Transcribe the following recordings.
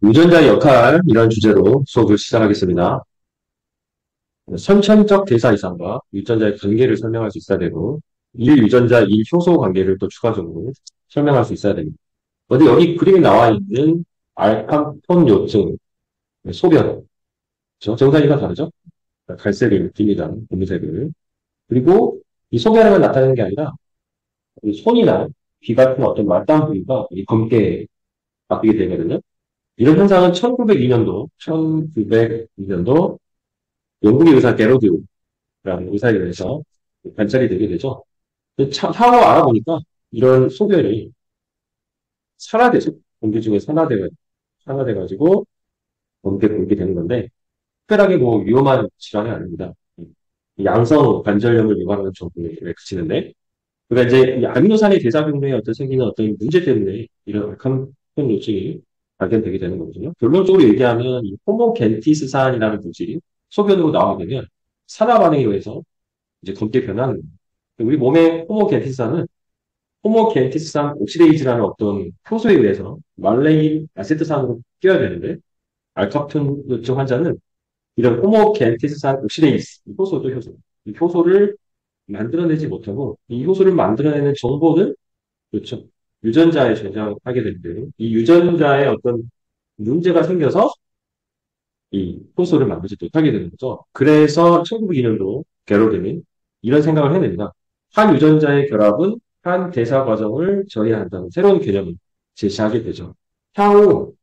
유전자의 역할, 이런 주제로 수업을 시작하겠습니다. 선천적 대사 이상과 유전자의 관계를 설명할 수 있어야 되고, 일유전자, 일효소 관계를 또 추가적으로 설명할 수 있어야 됩니다. 근데 여기 그림에 나와 있는 알카톤 요증, 소변, 정사이가 다르죠? 갈색을 띱니다. 고무색을. 그리고 이 소변에만 나타나는 게 아니라, 이 손이나 귀 같은 어떤 말단 부위가 이 검게 바뀌게 되거든요. 이런 현상은 1902년도 영국의 의사 게로드라는 의사에 의해서 관찰이 되게 되죠. 향후 알아보니까 이런 소변이 산화되죠. 공기 중에 산화돼가지고 검게 되는 건데, 특별하게 뭐 위험한 질환이 아닙니다. 양성 관절염을 유발하는 정도에 그치는데, 그러니까 이제 이 아미노산의 대사 경로에 어떤 생기는 어떤 문제 때문에 이런 알카톤 요증이 발견되게 되는 거거든요. 결론적으로 얘기하면 이 호모겐티스산이라는 물질이 소변으로 나오게 되면 산화 반응에 의해서 이제 검게 변하는 거예요. 우리 몸의 호모겐티스산 옥시데이즈라는 어떤 효소에 의해서 말레인 아세트산으로 뛰어야 되는데, 알카톤 요증 환자는 이런 호모겐티스산 옥시데이즈, 이 효소도 효소, 이 효소를 만들어내지 못하고, 이 효소를 만들어내는 정보는, 그렇죠, 유전자에 저장하게 되는데, 이 유전자에 어떤 문제가 생겨서 이 효소를 만들지 못하게 되는 거죠. 그래서 1902년도 게로드는 이런 생각을 해냅니다. 한 유전자의 결합은 한 대사 과정을 저해한다는 새로운 개념을 제시하게 되죠. 향후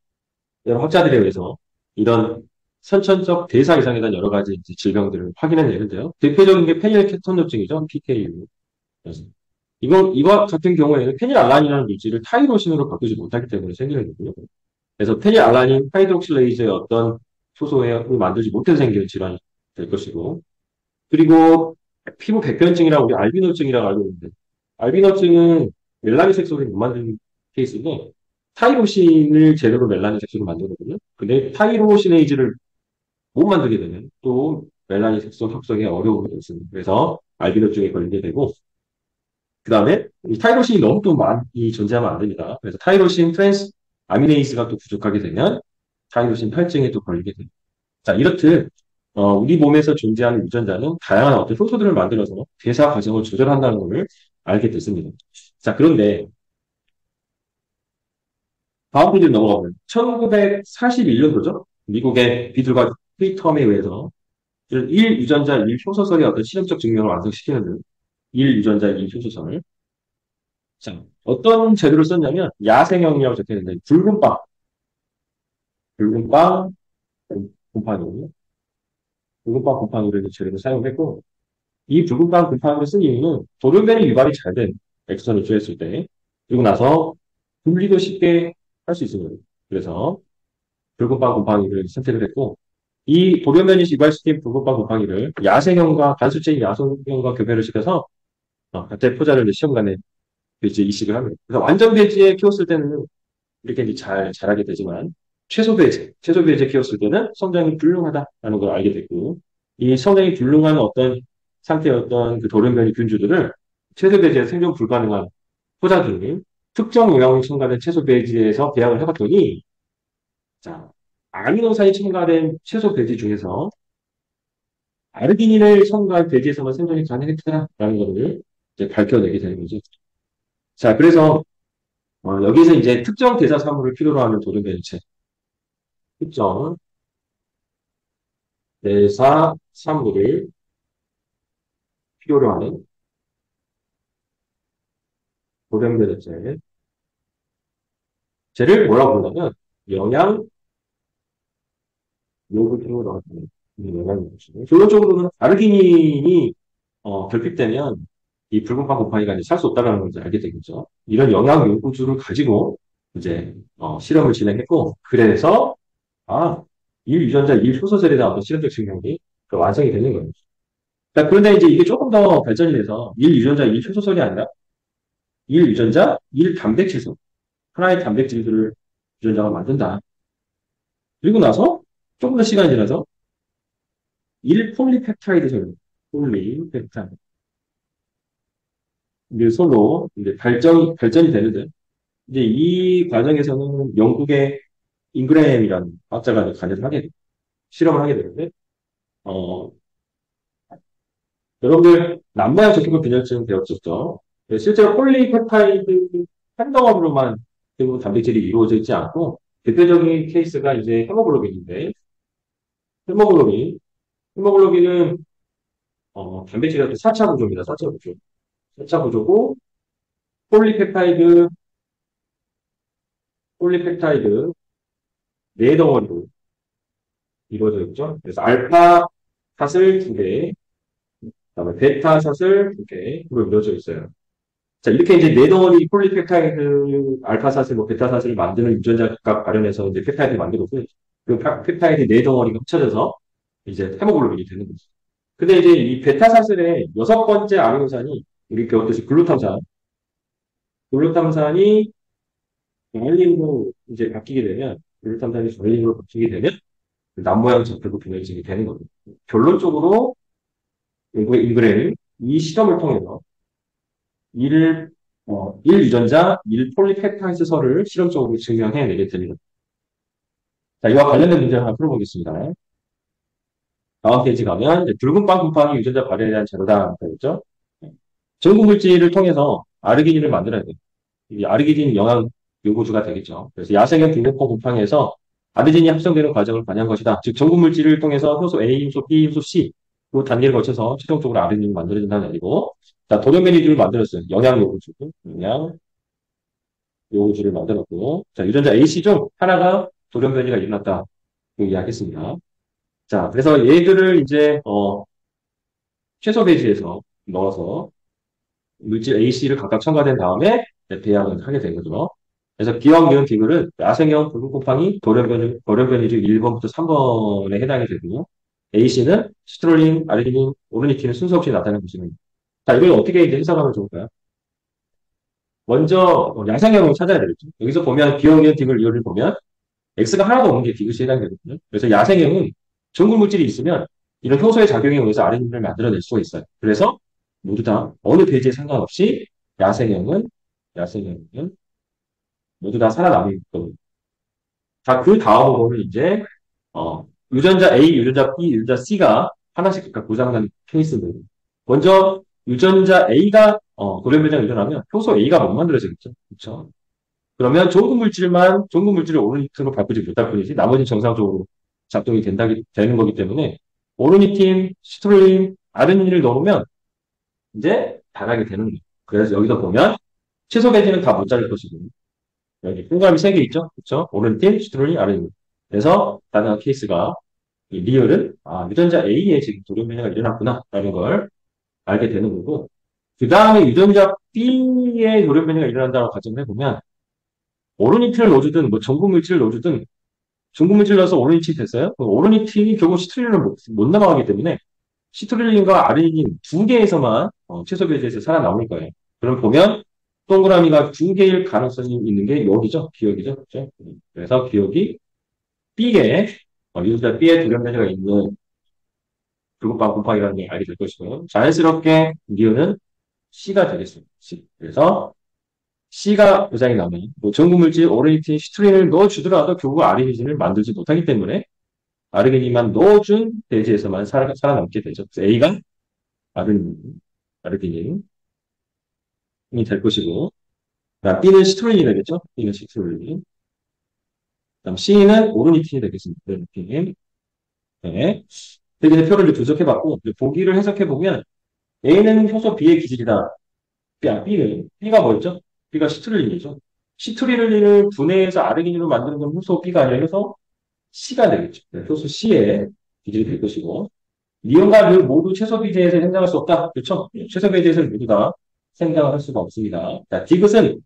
여러 학자들에 의해서 이런 선천적 대사 이상에 대한 여러 가지 질병들을 확인해내는데요. 대표적인 게 페닐케톤요증이죠. PKU. 이와 같은 경우에는 페닐알라닌이라는 물질을 타이로신으로 바꾸지 못하기 때문에 생기는 거고요. 그래서 페닐알라닌 하이드록실레이즈의 어떤 효소를 만들지 못해서 생기는 질환이 될 것이고, 그리고 피부 백변증이라고 우리 알비노증이라고 알고 있는데, 알비노증은 멜라닌 색소를 못 만드는 케이스인데, 타이로신을 제대로 멜라닌 색소로 만들거든요. 근데 타이로시네이즈를 못 만들게 되면 또 멜라닌 색소 합성에 어려움이 있습니다. 그래서 알비노증에 걸리게 되고, 그 다음에 이 타이로신이 너무 또 많이 존재하면 안 됩니다. 그래서 타이로신 트랜스 아미네이즈가 또 부족하게 되면 타이로신 탈증에 또 걸리게 됩니다. 자, 이렇듯 우리 몸에서 존재하는 유전자는 다양한 어떤 효소들을 만들어서 대사 과정을 조절한다는 것을 알게 됐습니다. 자, 그런데 다음 페이지로 넘어가 보면 1941년도죠. 미국의 비둘과 프리텀에 의해서 1유전자 1효소설의 어떤 실험적 증명을 완성시키는 1유전자 1효소설. 자, 어떤 재료를 썼냐면 야생형이라고 적혀 있는데 붉은 빵 곰팡이, 붉은 빵 곰팡이를 재료로 사용했고, 이 붉은 빵 곰팡이를 쓴 이유는 돌연변이 유발이 잘 된 엑소선을 투여했을 때, 그리고 나서 분리도 쉽게 할 수 있습니다. 그래서 붉은 빵 곰팡이를 선택을 했고, 이 돌연변이 유발시킨 붉은 빵 곰팡이를 야생형과 단수체인 야생형과 교배를 시켜서 각자의 포자를 이제 시험관에 이제 이식을 합니다. 그래서 완전 배지에 키웠을 때는 이렇게 이제 자라게 되지만, 최소 배제 키웠을 때는 성장이 불능하다라는 걸 알게 됐고, 이 성장이 불능한 어떤 상태의 어떤 그 돌연변이 균주들을 최소 배제에 생존 불가능한 포자들이 특정 영양이 첨가된 채소 배지에서 배양을 해봤더니, 자, 아미노산이 첨가된 채소 배지 중에서 아르기닌을 첨가한 배지에서만 생존이 가능했다라는 것을 이제 밝혀내게 되는 거죠. 자, 그래서 여기서 이제 특정 대사 사물을 필요로 하는 돌연변이체, 특정 대사 산물을 필요로 하는 고령변제제를 뭐라고 부르냐면 영양 요구증으로 하는 영양 요구증. 결론적으로는 아르기닌이 결핍되면 이 붉은빵 곰팡이가 이제 살 수 없다는 걸 이제 알게 되겠죠. 이런 영양 요구주를 가지고 이제 실험을 진행했고, 그래서 이 유전자 이 효소절에 대한 어떤 실험적 증명이 완성이 되는 거예요. 자, 그런데 이제 이게 조금 더 발전이 돼서 1유전자 1효소설이 아니라 1유전자 1단백질소, 하나의 단백질들을 유전자가 만든다. 그리고 나서 조금 더 시간이 지나서 1폴리펩타이드설, 폴리펩타이드. 이제 솔로 이제 발전이 되는데, 이제 이 과정에서는 영국의 잉그램이라는 과학자가 관여를 하게, 실험을 하게 되는데, 어, 여러분들 남모양 적혈구 균열증 배웠었죠? 네, 실제로 폴리페타이드 한 덩어리로만 대부분 단백질이 이루어져 있지 않고, 대표적인 케이스가 이제 헤모글로빈인데, 헤모글로빈, 헤모글로빈은 단백질의 4차 구조입니다. 4차 구조. 4차 구조고, 폴리페타이드, 폴리페타이드 네 덩어리로 이루어져 있죠. 그래서 알파 샷을 두 개, 그다음에 베타 샷을 두 개로 이루어져 있어요. 자, 이렇게 이제 네 덩어리 폴리페타이드 알파 샷을 뭐 베타 샷을 만드는 유전자 각각 발현해서 이제 펩타이드를 만들고 그 펩타이드 네 덩어리가 합쳐져서 이제 헤모글로빈이 되는 거죠. 근데 이제 이 베타 샷의 여섯 번째 아미노산이 우리 배웠듯이 글루탐산, 글루탐산이 알린으로 이제 바뀌게 되면 글루탐산이 알린으로 바뀌게 되면 남모양 적혈구 균열증이 되는 겁니다. 결론적으로 잉그레는 이 실험을 통해서 1유전자 1폴리펩타이드설을 실험적으로 증명해내게 됩니다. 자, 이와 관련된 문제를 하나 풀어보겠습니다. 다음 페이지 가면 붉은 빵 곰팡이 유전자 발현에 대한 자료다 되겠죠? 전구 물질을 통해서 아르기닌을 만들어야 돼요. 이 아르기닌 영양 요구주가 되겠죠. 그래서 야생형 빈대포 곰팡이에서 아르기닌이 합성되는 과정을 관여한 것이다. 즉 전구 물질을 통해서 효소 A, 효소 B, 효소 C 그 단계를 거쳐서 최종적으로 아르기닌이 만들어진다는 얘기고, 자 돌연변이주를 만들었어요. 영양 요구주, 영양 요구주를 만들었고, 자 유전자 AC 중 하나가 돌연변이가 일어났다. 그 이야기했습니다. 자 그래서 얘들을 이제 최소 배지에서 넣어서 물질 AC를 각각 첨가된 다음에 배양을 하게 된 거죠. 그래서 기억, 니은, 디귿은 야생형 붉은곰팡이 돌연변이주 1번부터 3번에 해당이 되고요. AC는 시트롤린, 아르기닌, 오르니틴은 순서 없이 나타나는 것입니다. 자, 이걸 어떻게 이제 해석하면 좋을까요? 먼저 야생형을 찾아야 되겠죠. 여기서 보면 기억, 니은, 디귿, 리을을 보면 X가 하나도 없는 게 디귿이 해당되거든요. 그래서 야생형은 전구 물질이 있으면 이런 효소의 작용에 의해서 아르기닌을 만들어낼 수가 있어요. 그래서 모두 다 어느 페이지에 상관없이 야생형은 모두 다 살아남을 겁니다. 자, 그 다음으로는 이제, 유전자 A, 유전자 B, 유전자 C가 하나씩 각각 고장난 케이스입니다. 먼저, 유전자 A가, 돌연변이가 일어나면 효소 A가 못 만들어지겠죠. 그렇죠? 그러면 종구 물질을 오르니틴으로 바꾸지 못할 뿐이지, 나머지는 정상적으로 작동이 되는 거기 때문에, 오르니틴, 시트롤린, 아르니닌을 넣으면, 이제, 다하게 되는 거예요. 그래서 여기서 보면, 최소 배제는 다 못 자를 것이고, 여기 동그라미 3개 있죠? 그쵸? 오른팀, 슈트롤이 아래입 그래서 다른 케이스가 이 리얼은 유전자 A에 지금 돌연변이가 일어났구나 라는 걸 알게 되는 거고, 그 다음에 유전자 B에 돌연변이가 일어난다고 가정을 해보면 오르니틴을 넣어주든 뭐 전구물질을 넣어주든 전구물질 넣어서 오르니틴이 됐어요? 오르니틴이 결국 시트룰린을 못 넘어가기 때문에 시트룰린과 아르니닌 두 개에서만 최소 배제에서 살아남을 거예요. 그럼 보면 동그라미가 두 개일 가능성이 있는 게 여기죠. 기억이죠. 그렇죠? 그래서 기억이 B에 유전자 B에 돌연변이가 있는 붉은빵 곰팡이라는 걸 알게 될 것이고요. 자연스럽게 니은은 C가 되겠습니다. C. 그래서 C가 고장이 나면 뭐 전구물질 오르니틴 시트린을 넣어주더라도 결국 아르기닌을 만들지 못하기 때문에 아르기닌만 넣어준 대지에서만 살아남게 되죠. 그래서 A가 아르기닌이 될 것이고, B는 시트론이 되겠죠? B는 시트론이. 그다음 C는 오르니틴이 되겠습니다. 오르니틴. 네. 대개의 표를 이제 분석해봤고, 보기를 해석해보면, A는 효소 B의 기질이다. B가 뭐였죠? B가 시트룰린이죠. 시트룰린을 분해해서 아르기닌으로 만드는 건 효소 B가 아니라 효소 C가 되겠죠. 네, 효소 C의 기질이 될 것이고, 니온과 르 모두 최소 배제에서 생장할 수 없다. 그렇죠? 최소 배제에서는 모두 다 생장을 할 수가 없습니다. 자, 디귿은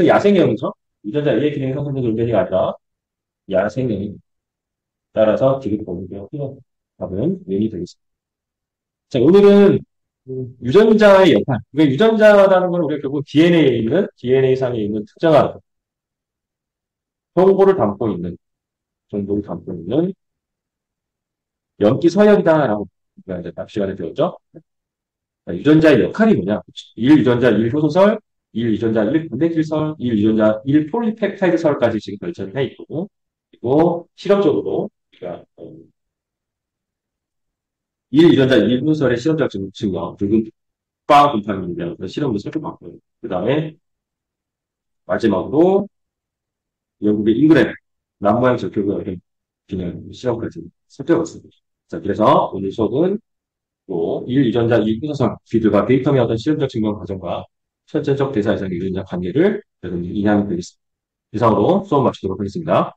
야생형이죠. 유전자 A의 기능이 형성된 돌변이가 아니라 야생형이 따라서 디귿 보는데요. 답은 왼이 되겠습니다. 자, 오늘은 유전자의 역할. 그러니까 유전자라는 건 우리가 결국 DNA상에 있는 특정한 정보를 담고 있는 염기 서열이다라고 우리가 이제 앞 시간에 배웠죠. 자, 유전자의 역할이 뭐냐? 1유전자 1효소설, 1유전자 1분대길설, 1유전자 1폴리펩타이드설까지 지금 결정해 있고, 그리고 실험적으로 우리가 1유전자 1분설의 실험적 증거, 붉은 빵 곰팡이에 대한 실험도 살펴봤고요. 그 다음에 마지막으로 영국의 잉그램, 남모양 적혈구의 균형 실험까지 살펴봤습니다. 자, 그래서 오늘 수업은 또 1유전자 2분설 기들과 데이터의 어떤 실험적 증명 과정과 선천적 대사이상 유전자 관계를 여러분이 이해하면 되겠습니다. 이상으로 수업 마치도록 하겠습니다.